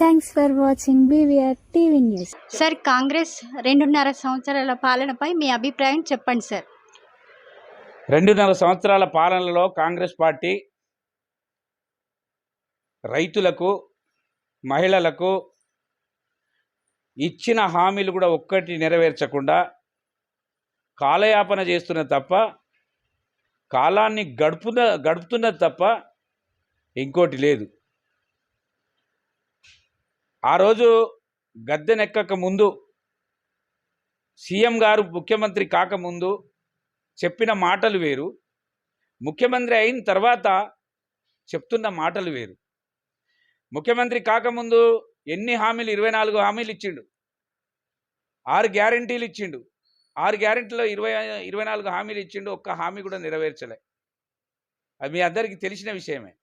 Thanks for watching BVR TV news. Sir, Congress 2.5 సంవత్సరాల పాలనపై మీ అభిప్రాయం చెప్పండి సార్. 2.5 సంవత్సరాల పాలనలో కాంగ్రెస్ పార్టీ రైతులకు, మహిళలకు ఇచ్చిన హామీలు కూడా ఒక్కటి నెరవేర్చకుండా కాలయాపన చేస్తున్న తప్ప, కాలాన్ని గడుపుతున్నది తప్ప ఇంకోటి లేదు. ఆ రోజు గద్దెనెక్కక ముందు, సీఎం గారు ముఖ్యమంత్రి కాకముందు చెప్పిన మాటలు వేరు, ముఖ్యమంత్రి అయిన తర్వాత చెప్తున్న మాటలు వేరు. ముఖ్యమంత్రి కాకముందు ఎన్ని హామీలు, 24 హామీలు ఇచ్చిండు, 6 గ్యారంటీలు ఇచ్చిండు. 6 గ్యారంటీలో 24 హామీలు ఇచ్చిండు, ఒక్క హామీ కూడా నెరవేర్చలే. అది మీ అందరికీ తెలిసిన విషయమే.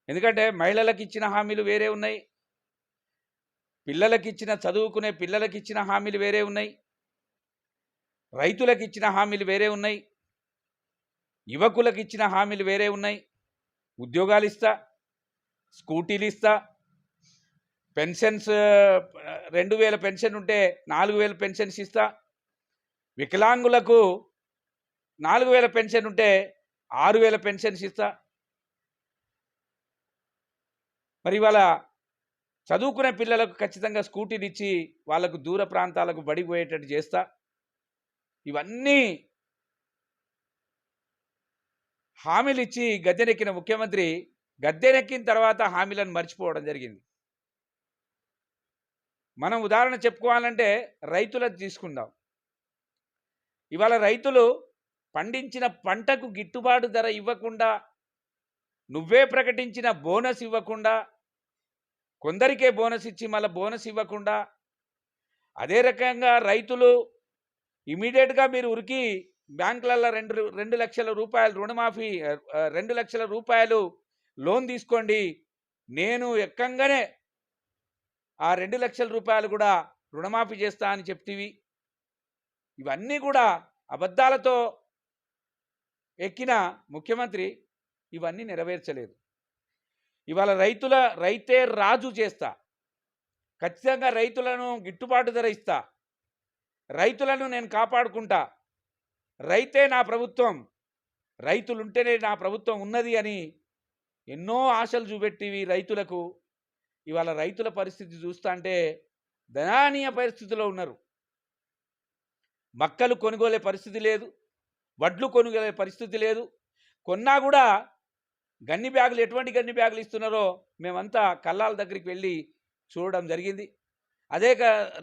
ఎందుకంటే మహిళలకు ఇచ్చిన హామీలు వేరే ఉన్నాయి, పిల్లలకి ఇచ్చిన, చదువుకునే పిల్లలకి ఇచ్చిన హామీలు వేరే ఉన్నాయి, రైతులకు ఇచ్చిన హామీలు వేరే ఉన్నాయి, యువకులకు ఇచ్చిన హామీలు వేరే ఉన్నాయి. ఉద్యోగాలు ఇస్తా, స్కూటీలు ఇస్తా, పెన్షన్స్ 2000 పెన్షన్ ఉంటే 4000 పెన్షన్స్ ఇస్తా, వికలాంగులకు 4000 పెన్షన్ ఉంటే 6000 పెన్షన్స్ ఇస్తా. మరి ఇవాళ చదువుకునే పిల్లలకు ఖచ్చితంగా స్కూటీలు ఇచ్చి వాళ్ళకు దూర ప్రాంతాలకు బడిపోయేటట్టు చేస్తా. ఇవన్నీ హామీలు ఇచ్చి గద్దెనెక్కిన ముఖ్యమంత్రి గద్దెనెక్కిన తర్వాత హామీలను మర్చిపోవడం జరిగింది. మనం ఉదాహరణ చెప్పుకోవాలంటే రైతులకు తీసుకుందాం. ఇవాళ రైతులు పండించిన పంటకు గిట్టుబాటు ధర ఇవ్వకుండా, నువ్వే ప్రకటించిన బోనస్ ఇవ్వకుండా, కొందరికే బోనస్ ఇచ్చి మళ్ళీ బోనస్ ఇవ్వకుండా, అదే రకంగా రైతులు ఇమీడియట్గా మీరు ఉరికి బ్యాంకులలో 2 లక్షల రూపాయలు రుణమాఫీ, 2 లక్షల రూపాయలు లోన్ తీసుకోండి, నేను ఎక్కంగానే ఆ 2 లక్షల రూపాయలు కూడా రుణమాఫీ చేస్తా అని చెప్తివి. ఇవన్నీ కూడా అబద్ధాలతో ఎక్కిన ముఖ్యమంత్రి ఇవన్నీ నెరవేర్చలేదు. ఇవాళ రైతే రాజు చేస్తా, ఖచ్చితంగా రైతులను గిట్టుబాటు ధర ఇస్తా, రైతులను నేను కాపాడుకుంటా, రైతే నా ప్రభుత్వం, రైతులుంటేనే నా ప్రభుత్వం ఉన్నది అని ఎన్నో ఆశలు చూపెట్టివి రైతులకు. ఇవాళ రైతుల పరిస్థితి చూస్తా అంటే దయనీయ పరిస్థితిలో ఉన్నారు. మక్కలు కొనుగోలే పరిస్థితి లేదు, వడ్లు కొనుగోలే పరిస్థితి లేదు. కొన్నా కూడా గన్ని బ్యాగులు, ఎటువంటి గన్ని బ్యాగులు ఇస్తున్నారో మేమంతా కల్లాల దగ్గరికి వెళ్ళి చూడడం జరిగింది. అదే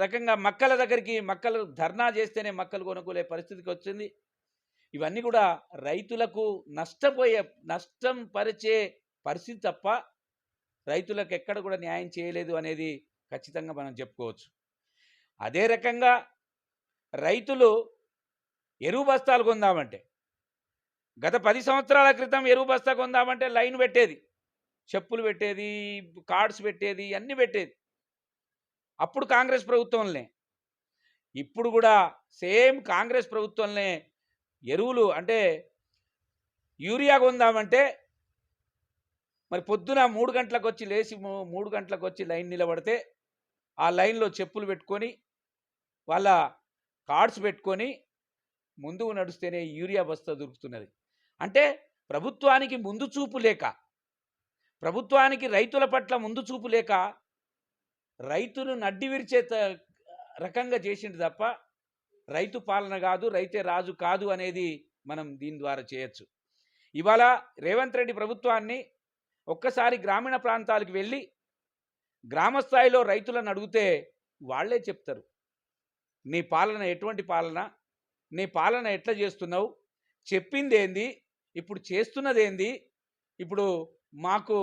రకంగా మక్కల దగ్గరికి, మక్కలు ధర్నా చేస్తేనే మక్కలు కొనుగోలే పరిస్థితికి వచ్చింది. ఇవన్నీ కూడా రైతులకు నష్టం పరిచే పరిస్థితి తప్ప రైతులకు ఎక్కడ కూడా న్యాయం చేయలేదు అనేది ఖచ్చితంగా మనం చెప్పుకోవచ్చు. అదే రకంగా రైతులు ఎరువు బస్తాలు కొందామంటే, గత 10 సంవత్సరాల క్రితం ఎరువు బస్తా కొందామంటే లైన్ పెట్టేది, చెప్పులు పెట్టేది, కార్డ్స్ పెట్టేది, అన్నీ పెట్టేది. అప్పుడు కాంగ్రెస్ ప్రభుత్వంలోనే, ఇప్పుడు కూడా సేమ్ కాంగ్రెస్ ప్రభుత్వంలోనే ఎరువులు అంటే యూరియా కొందామంటే మరి పొద్దున 3 గంటలకు వచ్చి లేచి 3 గంటలకు వచ్చి లైన్ నిలబడితే ఆ లైన్లో చెప్పులు పెట్టుకొని వాళ్ళ కార్డ్స్ పెట్టుకొని ముందుకు నడుస్తేనే యూరియా బస్తా దొరుకుతున్నది. అంటే ప్రభుత్వానికి ముందు చూపు లేక, ప్రభుత్వానికి రైతుల పట్ల ముందు చూపు లేక రైతును నడ్డి విరిచే రకంగా చేసింది తప్ప రైతు పాలన కాదు, రైతే రాజు కాదు అనేది మనం దీని ద్వారా చేయొచ్చు. ఇవాళ రేవంత్ రెడ్డి ప్రభుత్వాన్ని ఒక్కసారి గ్రామీణ ప్రాంతాలకు వెళ్ళి గ్రామ స్థాయిలో రైతులను అడిగితే వాళ్ళే చెప్తారు, నీ పాలన ఎటువంటి పాలన, నీ పాలన ఎట్లా చేస్తున్నావు, చెప్పింది ఏంది, ఇప్పుడు చేస్తున్నది ఏంది, ఇప్పుడు మాకు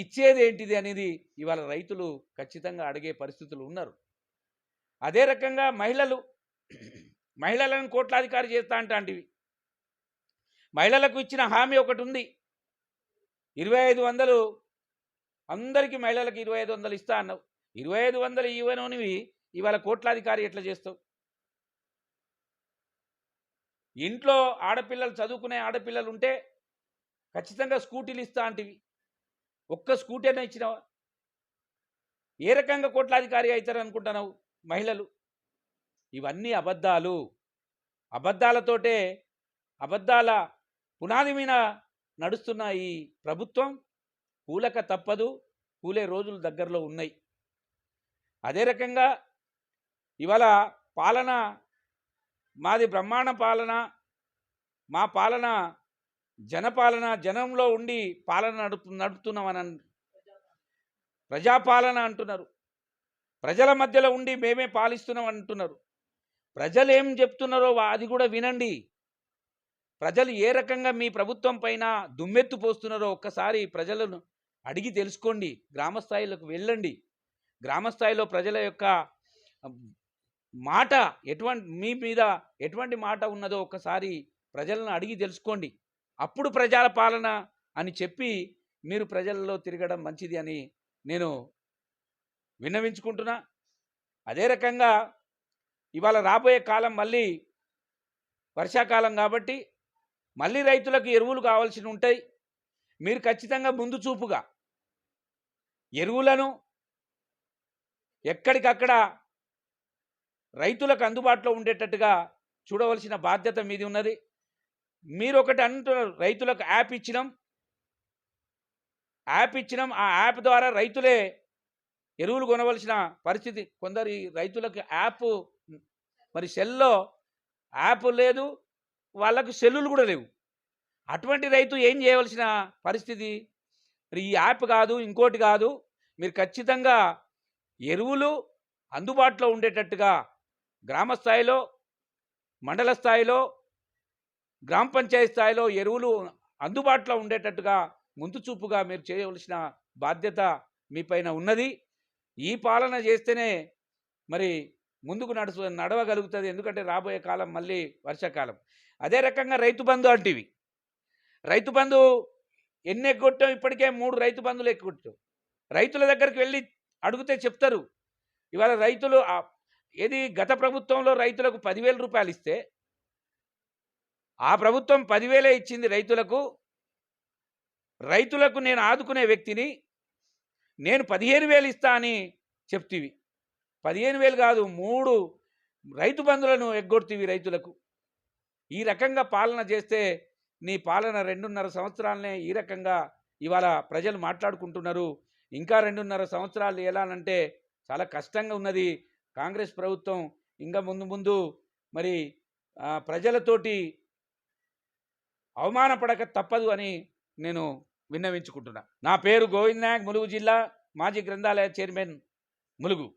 ఇచ్చేది ఏంటిది అనేది ఇవాళ రైతులు ఖచ్చితంగా అడిగే పరిస్థితులు ఉన్నారు. అదే రకంగా మహిళలను కోట్లాధికారి చేస్తా అంటాంటివి. మహిళలకు ఇచ్చిన హామీ ఒకటి ఉంది, 2500 అందరికీ మహిళలకు 2500 ఇస్తా అన్నావు. 2500 ఇవ్వనోనివి ఇవాళ కోట్లాధికారి ఎట్లా చేస్తావు? ఇంట్లో ఆడపిల్లలు, చదువుకునే ఆడపిల్లలు ఉంటే ఖచ్చితంగా స్కూటీలు ఇస్తా అంటివి, ఒక్క స్కూటీ అయినా ఇచ్చినావా? ఏ రకంగా కోట్లాధికారి అవుతారు అనుకుంటున్నావు మహిళలు? ఇవన్నీ అబద్ధాలు. అబద్ధాలతోటే అబద్ధాల పునాది మీద నడుస్తున్న ఈ ప్రభుత్వం కూలక తప్పదు, కూలే రోజులు దగ్గరలో ఉన్నాయి. అదే రకంగా ఇవాళ పాలన మాది బ్రహ్మాండ పాలన, మా పాలన జనపాలన, జనంలో ఉండి పాలన నడుపుతున్నామని ప్రజాపాలన అంటున్నారు. ప్రజల మధ్యలో ఉండి మేమే పాలిస్తున్నాం అంటున్నారు. ప్రజలు ఏం చెప్తున్నారో అది కూడా వినండి. ప్రజలు ఏ రకంగా మీ ప్రభుత్వం పైన దుమ్మెత్తు పోస్తున్నారో ఒక్కసారి ప్రజలను అడిగి తెలుసుకోండి. గ్రామస్థాయిలకు వెళ్ళండి. గ్రామస్థాయిలో ప్రజల యొక్క మాట మీ మీద ఎటువంటి మాట ఉన్నదో ఒక్కసారి ప్రజలను అడిగి తెలుసుకోండి. అప్పుడు ప్రజల పాలన అని చెప్పి మీరు ప్రజల్లో తిరగడం మంచిది అని నేను విన్నవించుకుంటున్నా. అదే రకంగా ఇవాళ రాబోయే కాలం మళ్ళీ వర్షాకాలం కాబట్టి మళ్ళీ రైతులకు ఎరువులు కావాల్సి ఉంటాయి. మీరు ఖచ్చితంగా ముందు చూపుగా ఎరువులను ఎక్కడికక్కడ రైతులకు అందుబాటులో ఉండేటట్టుగా చూడవలసిన బాధ్యత మీది ఉన్నది. మీరు ఒకటి అంటున్నారు, రైతులకు యాప్ ఇచ్చినాం. ఆ యాప్ ద్వారా రైతులే ఎరువులు కొనవలసిన పరిస్థితి. కొందరు రైతులకు యాప్ మరి సెల్లో యాప్ లేదు, వాళ్ళకు సెల్లులు కూడా లేవు. అటువంటి రైతు ఏం చేయవలసిన పరిస్థితి? మరి ఈ యాప్ కాదు, ఇంకోటి కాదు, మీరు ఖచ్చితంగా ఎరువులు అందుబాటులో ఉండేటట్టుగా గ్రామ స్థాయిలో, మండల స్థాయిలో, గ్రామ పంచాయతీ స్థాయిలో ఎరువులు అందుబాటులో ఉండేటట్టుగా ముందు చూపుగా మీరు చేయవలసిన బాధ్యత మీపైన ఉన్నది. ఈ పాలన చేస్తేనే మరి ముందుకు నడవగలుగుతుంది. ఎందుకంటే రాబోయే కాలం మళ్ళీ వర్షాకాలం. అదే రకంగా రైతు బంధు అంటివి. రైతు బంధు ఎన్ని ఎగ్గొట్టాం? ఇప్పటికే 3 రైతు బంధులు ఎగ్గొట్టాం. రైతుల దగ్గరికి వెళ్ళి అడిగితే చెప్తారు. ఇవాళ రైతులు ఏది గత ప్రభుత్వంలో రైతులకు 10,000 రూపాయలు ఇస్తే ఆ ప్రభుత్వం 10,000 ఇచ్చింది రైతులకు. రైతులకు నేను ఆదుకునే వ్యక్తిని, నేను 15,000 ఇస్తా అని చెప్తివి. 15,000 కాదు, 3 రైతు బంధులను ఎగ్గొడుతీవి రైతులకు. ఈ రకంగా పాలన చేస్తే నీ పాలన 2.5 సంవత్సరాలనే ఈ రకంగా ఇవాళ ప్రజలు మాట్లాడుకుంటున్నారు. ఇంకా 2.5 సంవత్సరాలు ఎలానంటే చాలా కష్టంగా ఉన్నది. కాంగ్రెస్ ప్రభుత్వం ఇంకా ముందు మరి ప్రజలతోటి అవమానపడక తప్పదు అని నేను విన్నవించుకుంటున్నా. నా పేరు గోవింద్ నాయక్, ములుగు జిల్లా మాజీ గ్రంథాలయ చైర్మన్, ములుగు.